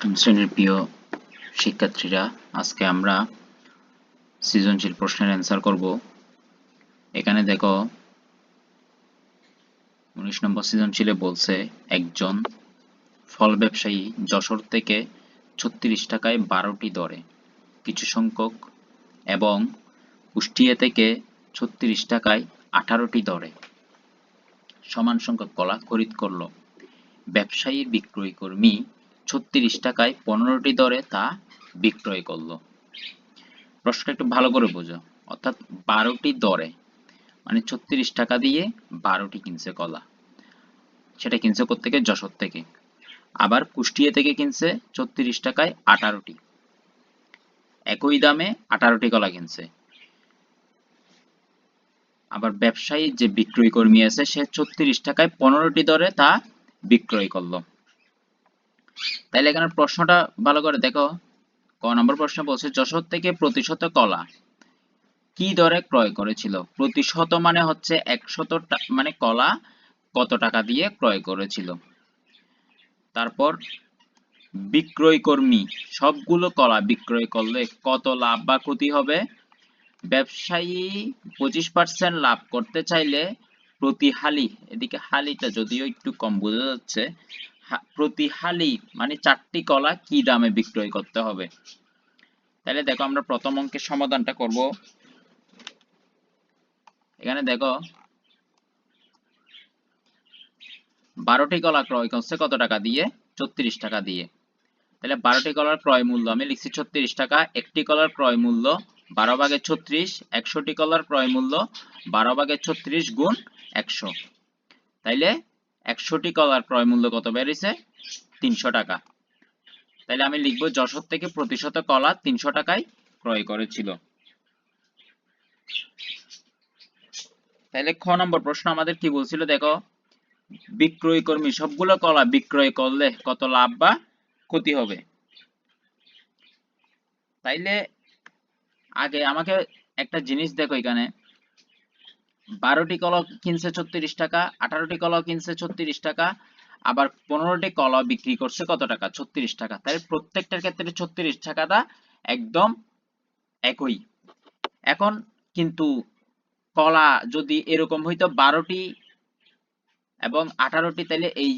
অষ্টম শ্রেণীর প্রিয় শিক্ষার্থীরা, আজকে আমরা সৃজনশীল প্রশ্নের অ্যান্সার করব। এখানে দেখো 19 নম্বর সৃজনশীলে বলছে, একজন ফল ব্যবসায়ী যশোর থেকে 36 টাকায় 12টি দরে কিছু সংখ্যক এবং কুষ্টিয়া থেকে 36 টাকায় 18টি দরে সমান সংখ্যক কলা খরিদ করলো। ব্যবসায়ীর বিক্রয় কর্মী 36 টাকায় 15টি দরে তা বিক্রয় করলো। প্রশ্নটা একটু ভালো করে বোঝো। অর্থাৎ 12টি দরে মানে 36 টাকা দিয়ে 12টি কিনছে কলা। সেটা কিনছে কোত্থেকে? যশোর থেকে। আবার কুষ্টিয়া থেকে কিনছে 36 টাকায় 18টি। একই দামে 18টি কলা কিনছে। আবার ব্যবসায়ী যে বিক্রয় কর্মী আছে সে 36 টাকায় 15টি দরে তা বিক্রয় করলো। তাইলে এখানে প্রশ্নটা ভালো করে দেখো। ক নম্বর প্রশ্ন বলছে, যশোর থেকে প্রতিশত কলা কি দরে ক্রয় করেছিল? প্রতিশত মানে হচ্ছে 100 মানে কলা কত টাকা দিয়ে ক্রয় করেছিল। তারপর বিক্রয় কর্মী সবগুলো কলা বিক্রয় করলে কত লাভ বা ক্ষতি হবে? ব্যবসায়ী 25% লাভ করতে চাইলে প্রতি হালি, এদিকে হালিটা যদিও একটু কম বোঝা যাচ্ছে, প্রতি হালি মানে 4টি কলা কি দামে বিক্রয় করতে হবে? তাহলে দেখো, আমরা প্রথম অঙ্কের সমাধানটা করব। এখানে দেখো 12টি কলা ক্রয় করছে কত টাকা দিয়ে? 36 টাকা দিয়ে। তাহলে 12টি কলার ক্রয় মূল্য আমি লিখছি 36 টাকা। একটি কলার ক্রয় মূল্য 12 ভাগে 36, 100টি কলার ক্রয় মূল্য 12 ভাগে 36 গুণ 100। তাইলে 100টি কলার ক্রয় মূল্য কত বেরিয়েছে? 300 টাকা। তাইলে আমি লিখবো যশোর থেকে প্রতিশত কলা 300 টাকায় ক্রয় করেছিল। তাইলে খ নম্বর প্রশ্ন আমাদের কি বলছিল দেখো, বিক্রয় কর্মী সবগুলো কলা বিক্রয় করলে কত লাভ বা ক্ষতি হবে? তাইলে আগে আমাকে একটা জিনিস দেখো, এখানে 12টি কলা কিনছে 36 টাকা, 18টি কলা কিনছে 36 টাকা, আবার 15টি কলা বিক্রি করছে কত টাকা? 36 টাকা। তাহলে প্রত্যেকটার ক্ষেত্রে 36 টাকাটা একদম একই। এখন কিন্তু কলা যদি এরকম হইতো 12টি এবং 18টি, তাহলে এই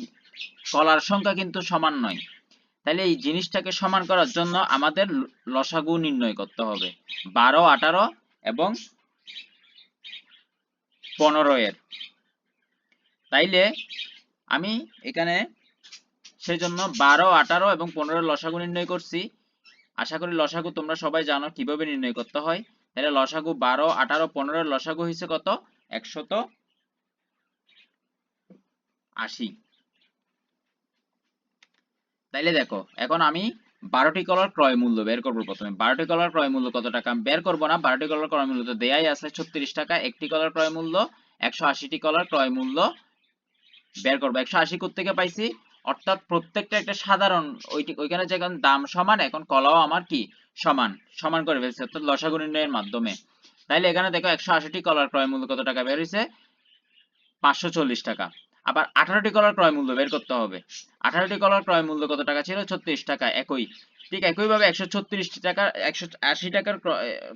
কলার সংখ্যা কিন্তু সমান নয়। তাহলে এই জিনিসটাকে সমান করার জন্য আমাদের লসাগু নির্ণয় করতে হবে 12, 18 এবং 15 এর। তাইলে আমি এখানে সেজন্য 12, 18 এবং 15 এর লসাগু নির্ণয় করছি। আশা করি লসাগু তোমরা সবাই জানো কিভাবে নির্ণয় করতে হয়। তাহলে লসাগু 12, 18, 15 এর লসাগু হয়েছে কত? 180। তাইলে দেখো, এখন আমি 12টি কলার ক্রয় মূল্য বের করবো। প্রথমে 12টি কলার ক্রয় মূল্য কত টাকা বের করবো না, 12টি কলার ক্রয় মূল্য তো দেয়াই আছে 36 টাকা। একটি কলার ক্রয় মূল্য 180টি কলার ক্রয় মূল্য বের করবো। 180 কোত্থেকে পাইছি? অর্থাৎ প্রত্যেকটা একটা সাধারণ, ওইখানে যেমন দাম সমান, এখন কলাও আমার কি সমান, সমান করে ফেলছে অর্থাৎ লসাগু নির্ণয়ের মাধ্যমে। তাইলে এখানে দেখো 180টি কলার ক্রয় মূল্য কত টাকা বের হয়েছে? 540 টাকা। আবার 18টি কলার ক্রয় মূল্য বের করতে হবে। 18টি কলার ক্রয় মূল্য কত টাকা ছিল? 36 টাকা। একই, ঠিক একইভাবে 136 টাকা, 180 টাকার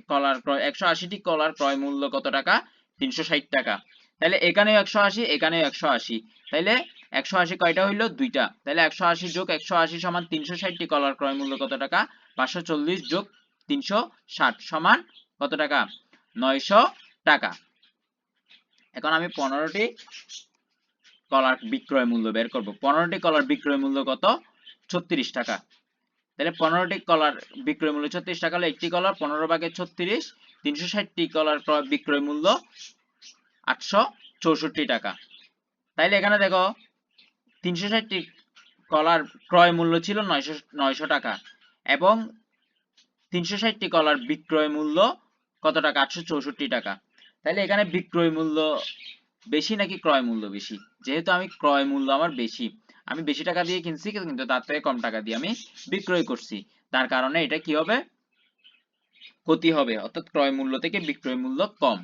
কলার ক্রয়, 180টি কলার ক্রয় মূল্য কত টাকা? 360 টাকা। তাহলে এখানেও 180, এখানেও 180। তাহলে 180 কয়টা হইলো? দুইটা। তাহলে 180 যোগ 180 সমান 360টি কলার ক্রয় মূল্য কত টাকা? 540 যোগ 360 সমান কত টাকা? 900 টাকা। এখন আমি 15টি কলার বিক্রয় মূল্য বের করব। 15টি কলার বিক্রয় মূল্য কত? 36 টাকা। তাহলে 15টি কলার বিক্রয় মূল্য 36 টাকা হলে একটি কলার 15 ভাগে 36, 360টি কলার বিক্রয় মূল্য 864 টাকা। তাইলে এখানে দেখো 360টি কলার ক্রয় মূল্য ছিল 900 টাকা এবং 360টি কলার বিক্রয় মূল্য কত টাকা? 864 টাকা। তাইলে এখানে বিক্রয় মূল্য বেশি নাকি ক্রয় মূল্য বেশি? যেহেতু আমি ক্রয় মূল্য আমার বেশি, আমি বেশি টাকা দিয়ে কিনছি কিন্তু তার থেকে কম টাকা দিয়ে আমি বিক্রয় করছি, তার কারণে এটা কি হবে? ক্ষতি হবে। অর্থাৎ ক্রয় মূল্য থেকে বিক্রয় মূল্য কম।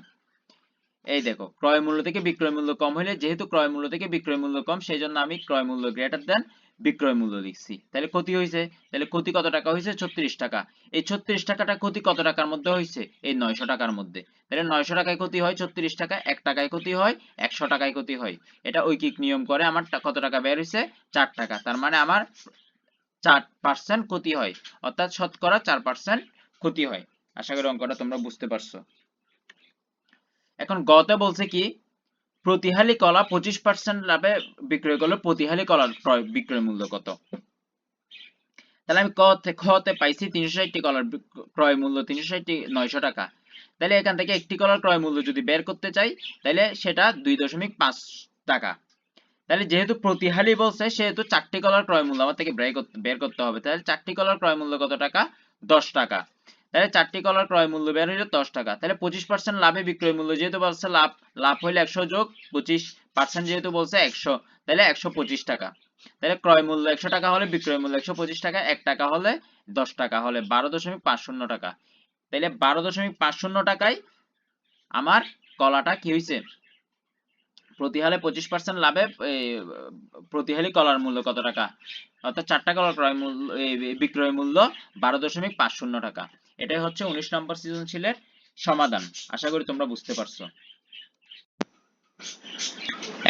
এই দেখো, ক্রয় মূল্য থেকে বিক্রয় মূল্য কম হলে, যেহেতু ক্রয় মূল্য থেকে বিক্রয় মূল্য কম, সেই জন্য আমি ক্রয় মূল্য গ্রেটার দেন বিক্রয় মূল্য লিখছি, তাহলে ক্ষতি হয়েছে, তাহলে ক্ষতি কত টাকা হয়েছে 36 টাকা। এই 36 টাকাটা ক্ষতি কত টাকার মধ্যে হয়েছে, এই 900 টাকার মধ্যে। তাহলে 900 টাকায় ক্ষতি হয় 36 টাকা, 1 টাকায় ক্ষতি হয়, 100 টাকায় ক্ষতি হয়। এটা ঐকিক নিয়ম করে আমার কত টাকা বের হয়েছে 4 টাকা। তার মানে আমার 4% ক্ষতি হয়, অর্থাৎ শতকরা 4% ক্ষতি হয়। আশা করি অঙ্কটা তোমরা বুঝতে পারছো। এখন গতে বলছে কি, প্রতিহালি কলা 25% লাভে বিক্রয় করলে প্রতিহালি কলার বিক্রয় মূল্য কত। তাহলে আমি খতে পাইছি 360টি কলার ক্রয় মূল্য 360টি 900 টাকা। তাহলে এখান থেকে একটি কলার ক্রয় মূল্য যদি বের করতে চাই, তাহলে সেটা 2.5 টাকা। তাহলে যেহেতু প্রতিহালি বলছে, সেহেতু 4টি কলার ক্রয় মূল্য আমার থেকে বের করতে হবে। তাহলে 4টি কলার ক্রয় মূল্য কত টাকা, 10 টাকা। তাহলে 4টি কলার ক্রয় মূল্য বের হইল 10 টাকা। তাহলে 25% লাভে বিক্রয় মূল্য যেহেতু বলছে, লাভ হইলে 100 যোগ 25% যেহেতু বলছে 100, তাহলে 125 টাকা। তাহলে ক্রয় মূল্য 100 টাকা হলে বিক্রয় মূল্য 125 টাকা, 1 টাকা হলে 10 টাকা হলে 12.50 টাকা। তাহলে 12.50 টাকায় আমার কলাটা কি হইছে, প্রতিহালে 25% লাভে প্রতিহালি কলার মূল্য কত টাকা, অর্থাৎ 4টা কলার ক্রয় মূল্য বিক্রয় মূল্য 12.50 টাকা। এটাই হচ্ছে 19 নম্বর সৃজনশীলের সমাধান। আশা করি তোমরা বুঝতে পারছো।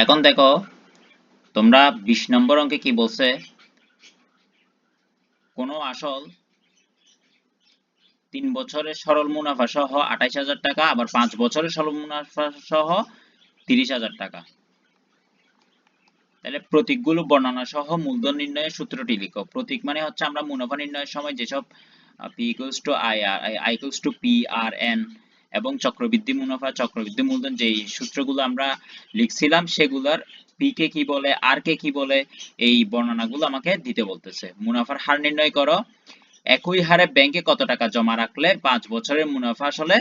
এখন দেখো তোমরা 20 নম্বর অঙ্কে কি বলছে, কোন আসল 3 বছরের সরল মুনাফা সহ 28,000 টাকা, আবার 5 বছরের সরল মুনাফা সহ 30,000 টাকা। তাহলে প্রতীকগুলো বর্ণনা সহ মূলধন নির্ণয়ের সূত্রটি লিখো। প্রতীক মানে হচ্ছে আমরা মুনাফা নির্ণয়ের সময় যেসব P equals to I equals to P R N এবং চক্রবৃদ্ধি মুনাফা, চক্রবৃদ্ধি মূলধন, যেই সূত্রগুলো আমরা লিখছিলাম সেগুলোর P কে কি বলে, R কে কি বলে, এই বর্ণনাগুলো আমাকে দিতে বলতেছে। মুনাফার হার নির্ণয় করো। একই হারে ব্যাংকে কত টাকা জমা রাখলে 5 বছরের মুনাফা আসলে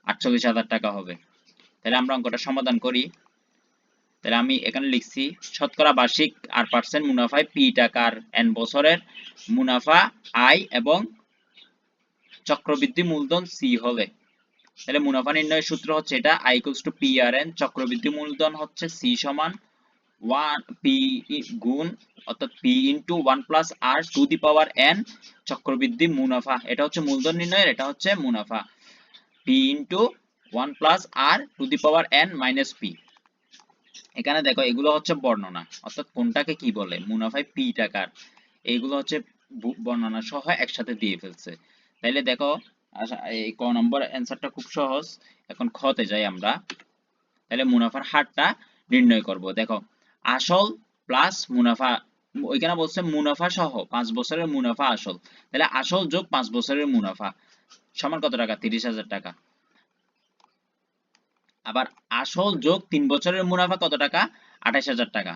48,000 টাকা হবে। তাহলে আমরা অঙ্কটা সমাধান করি। তাহলে আমি এখানে লিখছি শতকরা বার্ষিক R% মুনাফায় P টাকার N বছরের মুনাফা I এবং চক্রবৃদ্ধি মূলধন C হলে, তাহলে মুনাফা নির্ণয়ের সূত্র হচ্ছে এটা, I equals to PRN, চক্রবৃদ্ধি মূলধন হচ্ছে C সমান 1 P গুণ অর্থাৎ P into 1 plus R to the power N চক্রবৃদ্ধি মুনাফা, এটা হচ্ছে মূলধন নির্ণয়ের, এটা হচ্ছে মুনাফা, P into 1 plus R to the power N minus P। এখানে দেখো এগুলো হচ্ছে বর্ণনা, অর্থাৎ কোনটাকে কি বলে, মুনাফায় P টাকার, এইগুলো হচ্ছে বর্ণনা সহ একসাথে দিয়ে ফেলছে। তাইলে দেখো এই ক নম্বর অ্যান্সারটা খুব সহজ। এখন খতে যাই আমরা। তাহলে মুনাফার হারটা নির্ণয় করব। দেখো আসল প্লাস মুনাফা, ওইখানে বলছে মুনাফা সহ 5 বছরের মুনাফা আসল, তাহলে আসল যোগ 5 বছরের মুনাফা সমান কত টাকা, 30,000 টাকা। আবার আসল যোগ 3 বছরের মুনাফা কত টাকা, 28,000 টাকা।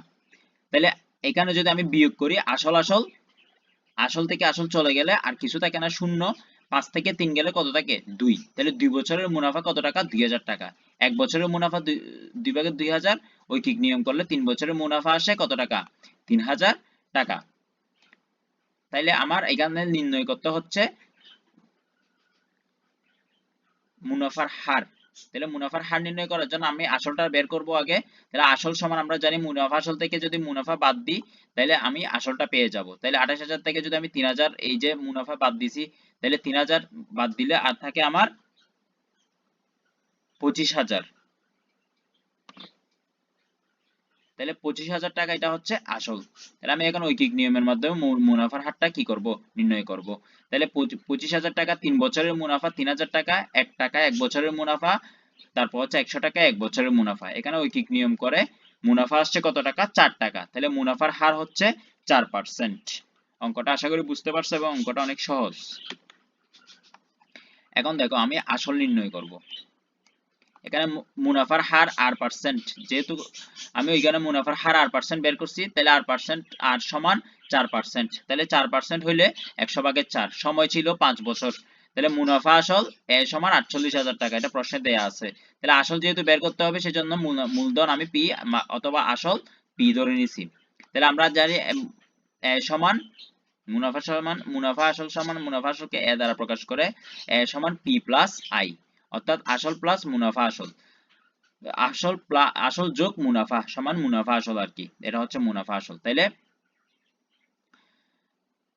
তাহলে এখানে যদি আমি বিয়োগ করি, আসল থেকে আসল চলে গেলে আর কিছু থাকে না, শূন্য। 5 থেকে 3 গেলে কত থাকে, 2। তাহলে 2 বছরের মুনাফা কত টাকা, 2,000 টাকা। 1 বছরের মুনাফা 2 ভাগে 2,000, ঐকিক নিয়ম করলে 3 বছরের মুনাফা আসে কত টাকা, 3,000 টাকা। তাইলে আমার এখানে নির্ণয় করতে হচ্ছে মুনাফার হার। তাহলে মুনাফার হার নির্ণয় করার জন্য আমি আসলটা বের করব আগে। তাহলে আসল সমান আমরা জানি মুনাফা আসল থেকে যদি মুনাফা বাদ দিই তাহলে আমি আসলটা পেয়ে যাব। তাহলে 28,000 থেকে যদি আমি 3,000 এই যে মুনাফা বাদ দিছি, তাহলে 3,000 বাদ দিলে আর থাকে আমার 25,000। তাহলে 25,000 টাকা এটা হচ্ছে আসল। তাহলে আমি এখন ঐকিক নিয়মের মাধ্যমে মুনাফার হারটা কি করব, নির্ণয় করব। তাহলে 25,000 টাকা 3 বছরের মুনাফা 3,000 টাকা, 1 টাকা 1 বছরের মুনাফা, তারপর হচ্ছে 100 টাকা 1 বছরের মুনাফা। এখানে ঐকিক নিয়ম করে মুনাফা আসছে কত টাকা, 4 টাকা। তাহলে মুনাফার হার হচ্ছে 4%। অঙ্কটা আশা করি বুঝতে পারছো এবং অঙ্কটা অনেক সহজ। এখন দেখো আমি আসল নির্ণয় করব। এখানে মুনাফার হার R%, যেহেতু আমি ওইখানে মুনাফার হার R% বের করছি, তাহলে R% R সমান 4%। তাহলে 4% হইলে 100 ভাগের 4, সময় ছিল 5 বছর। তাহলে মুনাফা আসল এ সমান 48,000 টাকা, এটা প্রশ্নে দেয়া আছে। তাহলে আসল যেহেতু বের করতে হবে সেজন্য মূলধন আমি P অথবা আসল P ধরে নিছি। তাহলে আমরা জানি এ সমান মুনাফা আসল সমান মুনাফা আসলকে এ দ্বারা প্রকাশ করে, এ সমান P প্লাস I, অর্থাৎ আসল প্লাস মুনাফা আসল, আসল যোগ মুনাফা সমান মুনাফা আসল আর কি, এটা হচ্ছে মুনাফা আসল। তাইলে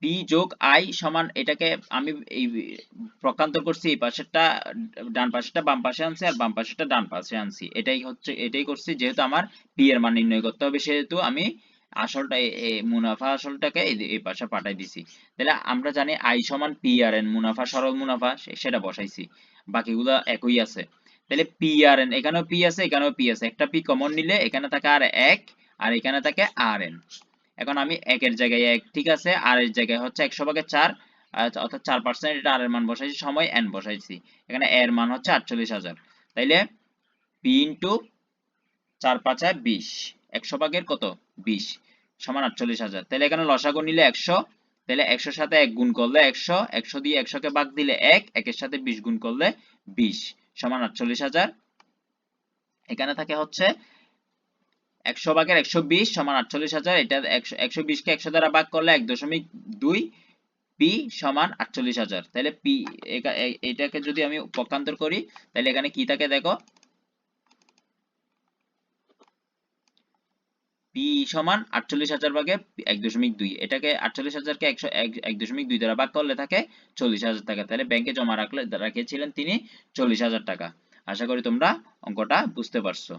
পি যোগ আই সমান, এটাকে আমি এই পক্ষান্তর করছি, এই পাশেরটা ডান পাশেরটা বাম পাশে আনছি আর বাম পাশেরটা ডান পাশে আনছি, এটাই করছি, যেহেতু আমার পি এর মান নির্ণয় করতে হবে সেহেতু আমি আসলটা মুনাফা আসলটাকে এই পাশে পাঠাই দিছি। তাহলে আমরা জানি আই সমান পি আর এন, মুনাফা সরল মুনাফা সেটা বসাইছি, বাকিগুলো একই আছে। তাহলে পি আর এন, এখানেও পি আছে এখানেও পি আছে, একটা পি কমন নিলে এখানে থাকে আর এক আর এখানে থাকে আর এন। এখন আমি একের জায়গায় এক, ঠিক আছে, আর এর জায়গায় হচ্ছে 100/4 অর্থাৎ 4%, এটা আর এর মান বসাইছি, সময় এন বসাইছি, এখানে এর মান হচ্ছে 48,000। তাইলে পি ইন্টু 4×5 = 20, 100 ভাগের কত 20 সমান 48,000। তাহলে এখানে লসাগু নিলে 100, তাহলে 100 সাথে 1 গুণ করলে 100, 100 দিয়ে 100 কে ভাগ দিলে 1, 1 এর সাথে 20 গুণ করলে 20 সমান 48,000। এখানে থাকে হচ্ছে 100/120 সমান 48,000, এটা 120 কে 100 দ্বারা ভাগ করলে 1.2, পি সমান 48,000। তাহলে পি, এটাকে যদি আমি পক্ষান্তর করি তাহলে এখানে কি থাকে দেখো, পি সমান 48,000 ভাগে 1.2, এটাকে 48,000 কে 1.2 দ্বারা ভাগ করলে থাকে 40,000 টাকা। তাহলে ব্যাংকে জমা রাখিয়েছিলেন তিনি 40,000 টাকা। আশা করি তোমরা অঙ্কটা বুঝতে পারছো।